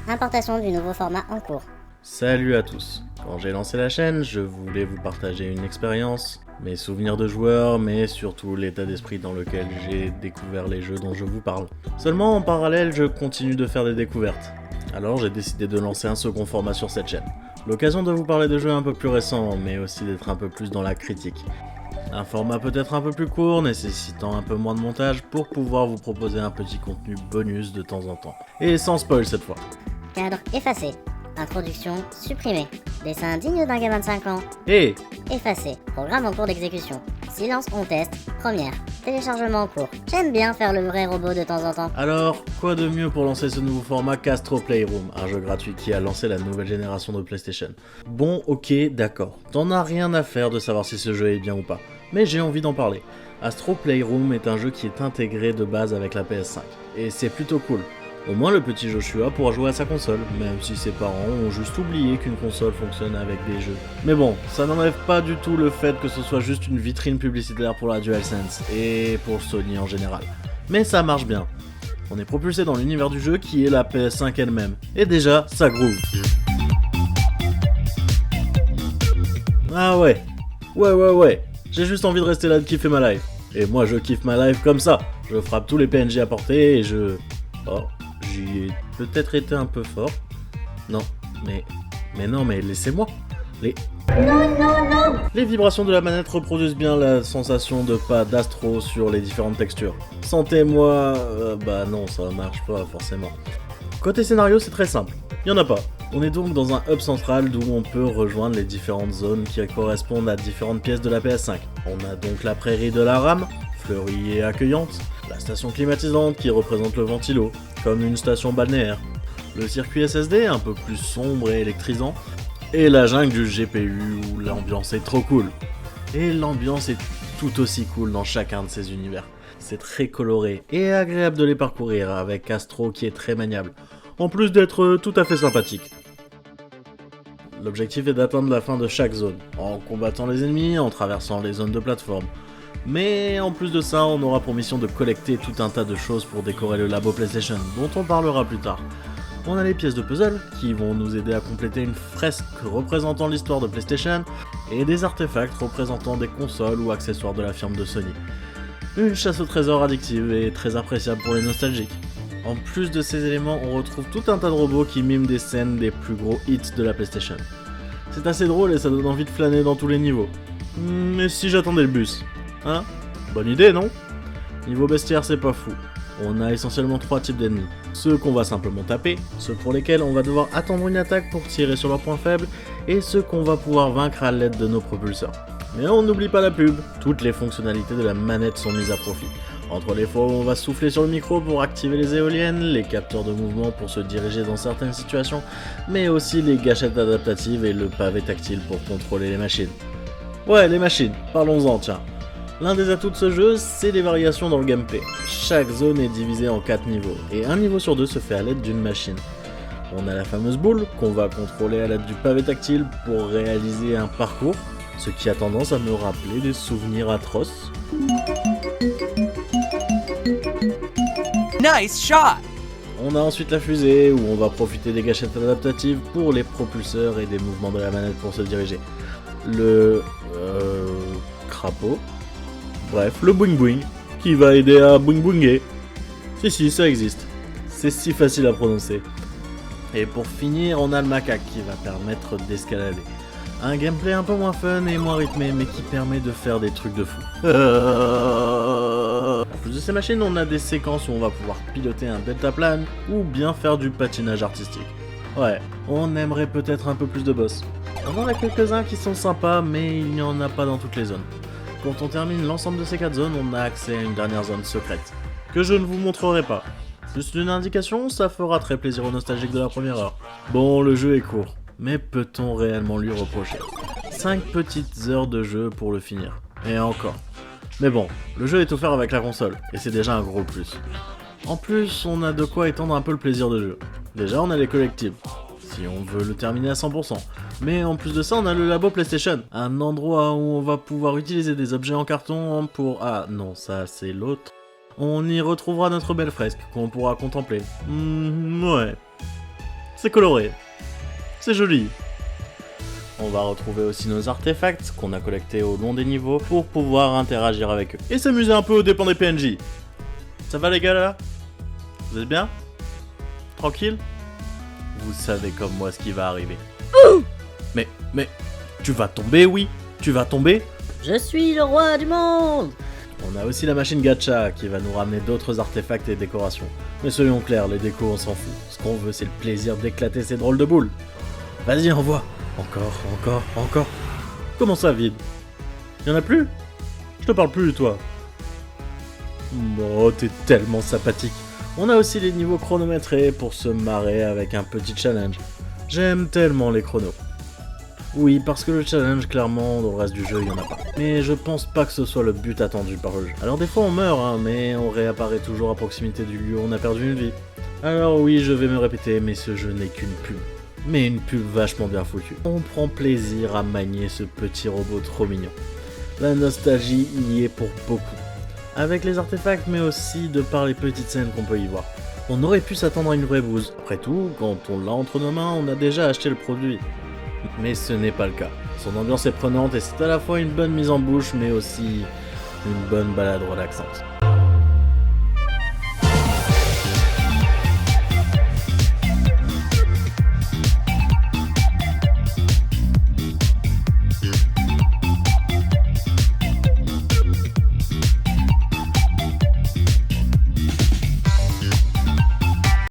Importation du nouveau format en cours. Salut à tous. Quand j'ai lancé la chaîne, je voulais vous partager une expérience, mes souvenirs de joueur, mais surtout l'état d'esprit dans lequel j'ai découvert les jeux dont je vous parle. Seulement en parallèle, je continue de faire des découvertes. Alors j'ai décidé de lancer un second format sur cette chaîne. L'occasion de vous parler de jeux un peu plus récents, mais aussi d'être un peu plus dans la critique. Un format peut-être un peu plus court, nécessitant un peu moins de montage pour pouvoir vous proposer un petit contenu bonus de temps en temps. Et sans spoil cette fois. Cadre effacé. Introduction supprimée. Dessin digne d'un gamin de 5 ans. Et Effacé. Programme en cours d'exécution. Silence on teste. Première. Téléchargement en cours. J'aime bien faire le vrai robot de temps en temps. alors, quoi de mieux pour lancer ce nouveau format qu'Astro Playroom, un jeu gratuit qui a lancé la nouvelle génération de PlayStation. Bon, ok, d'accord. T'en as rien à faire de savoir si ce jeu est bien ou pas, mais j'ai envie d'en parler. Astro Playroom est un jeu qui est intégré de base avec la PS5, et c'est plutôt cool. Au moins le petit Joshua pourra jouer à sa console, même si ses parents ont juste oublié qu'une console fonctionne avec des jeux. Mais bon, ça n'enlève pas du tout le fait que ce soit juste une vitrine publicitaire pour la DualSense, et pour Sony en général. Mais ça marche bien. On est propulsé dans l'univers du jeu qui est la PS5 elle-même, et déjà, ça groove. Ah ouais, j'ai juste envie de rester là de kiffer ma life. Et moi je kiffe ma life comme ça, je frappe tous les PNJ à portée et je... Oh, j'y ai peut-être été un peu fort. Non, mais laissez-moi. Les vibrations de la manette reproduisent bien la sensation de pas d'astro sur les différentes textures. Sentez-moi... bah non, ça marche pas forcément. Côté scénario, c'est très simple. Y en a pas. On est donc dans un hub central d'où on peut rejoindre les différentes zones qui correspondent à différentes pièces de la PS5. On a donc la prairie de la rame, fleurie et accueillante, la station climatisante qui représente le ventilo, comme une station balnéaire, le circuit SSD un peu plus sombre et électrisant, et la jungle du GPU où l'ambiance est trop cool. Et l'ambiance est tout aussi cool dans chacun de ces univers. C'est très coloré et agréable de les parcourir avec Astro qui est très maniable, en plus d'être tout à fait sympathique. L'objectif est d'atteindre la fin de chaque zone, en combattant les ennemis, en traversant les zones de plateforme. Mais en plus de ça, on aura pour mission de collecter tout un tas de choses pour décorer le labo PlayStation, dont on parlera plus tard. On a les pièces de puzzle, qui vont nous aider à compléter une fresque représentant l'histoire de PlayStation, et des artefacts représentant des consoles ou accessoires de la firme de Sony. Une chasse au trésor addictive et très appréciable pour les nostalgiques. En plus de ces éléments, on retrouve tout un tas de robots qui miment des scènes des plus gros hits de la PlayStation. C'est assez drôle et ça donne envie de flâner dans tous les niveaux. Mais si j'attendais le bus, hein? Bonne idée, non? Niveau bestiaire, c'est pas fou. On a essentiellement 3 types d'ennemis. Ceux qu'on va simplement taper, ceux pour lesquels on va devoir attendre une attaque pour tirer sur leurs points faibles, et ceux qu'on va pouvoir vaincre à l'aide de nos propulseurs. Mais on n'oublie pas la pub, toutes les fonctionnalités de la manette sont mises à profit. Entre les fois où on va souffler sur le micro pour activer les éoliennes, les capteurs de mouvement pour se diriger dans certaines situations, mais aussi les gâchettes adaptatives et le pavé tactile pour contrôler les machines. Ouais, les machines, parlons-en tiens. L'un des atouts de ce jeu, c'est les variations dans le gameplay. Chaque zone est divisée en 4 niveaux, et un niveau sur 2 se fait à l'aide d'une machine. On a la fameuse boule, qu'on va contrôler à l'aide du pavé tactile pour réaliser un parcours, ce qui a tendance à me rappeler des souvenirs atroces. Nice shot! On a ensuite la fusée, où on va profiter des gâchettes adaptatives pour les propulseurs et des mouvements de la manette pour se diriger. Le... crapaud. Bref, le boing boing, qui va aider à boing boinguer. Si, ça existe. C'est si facile à prononcer. Et pour finir, on a le macaque qui va permettre d'escalader. Un gameplay un peu moins fun et moins rythmé, mais qui permet de faire des trucs de fou. En plus de ces machines, on a des séquences où on va pouvoir piloter un deltaplane ou bien faire du patinage artistique. Ouais, on aimerait peut-être un peu plus de boss. On en a quelques-uns qui sont sympas, mais il n'y en a pas dans toutes les zones. Quand on termine l'ensemble de ces 4 zones, on a accès à une dernière zone secrète, que je ne vous montrerai pas. Juste une indication, ça fera très plaisir aux nostalgiques de la première heure. Bon, le jeu est court, mais peut-on réellement lui reprocher? 5 petites heures de jeu pour le finir, et encore. Mais bon, le jeu est offert avec la console, et c'est déjà un gros plus. En plus, on a de quoi étendre un peu le plaisir de jeu. Déjà, on a les collectibles, si on veut le terminer à 100%. Mais en plus de ça, on a le labo PlayStation, un endroit où on va pouvoir utiliser des objets en carton pour... Ah non, ça c'est l'autre. On y retrouvera notre belle fresque qu'on pourra contempler. Ouais. c'est coloré. C'est joli. On va retrouver aussi nos artefacts qu'on a collectés au long des niveaux pour pouvoir interagir avec eux. Et s'amuser un peu aux dépens des PNJ. Ça va les gars là? Vous êtes bien? Tranquille? Vous savez comme moi ce qui va arriver. Mais, tu vas tomber, oui? Tu vas tomber? Je suis le roi du monde! On a aussi la machine gacha qui va nous ramener d'autres artefacts et décorations. Mais soyons clairs, les décos on s'en fout. Ce qu'on veut c'est le plaisir d'éclater ces drôles de boules. Vas-y, envoie. Encore. Comment ça, vide? Y'en a plus? Je te parle plus, toi. Oh, t'es tellement sympathique. On a aussi les niveaux chronométrés pour se marrer avec un petit challenge. J'aime tellement les chronos. Oui, parce que le challenge, clairement, dans le reste du jeu, il y en a pas. Mais je pense pas que ce soit le but attendu par le jeu. Alors des fois on meurt, hein, mais on réapparaît toujours à proximité du lieu où on a perdu une vie. Alors oui, je vais me répéter, mais ce jeu n'est qu'une pub. Mais une pub vachement bien foutue. On prend plaisir à manier ce petit robot trop mignon. La nostalgie y est pour beaucoup. Avec les artefacts, mais aussi de par les petites scènes qu'on peut y voir. On aurait pu s'attendre à une vraie bouse. Après tout, quand on l'a entre nos mains, on a déjà acheté le produit. Mais ce n'est pas le cas. Son ambiance est prenante et c'est à la fois une bonne mise en bouche, mais aussi une bonne balade relaxante.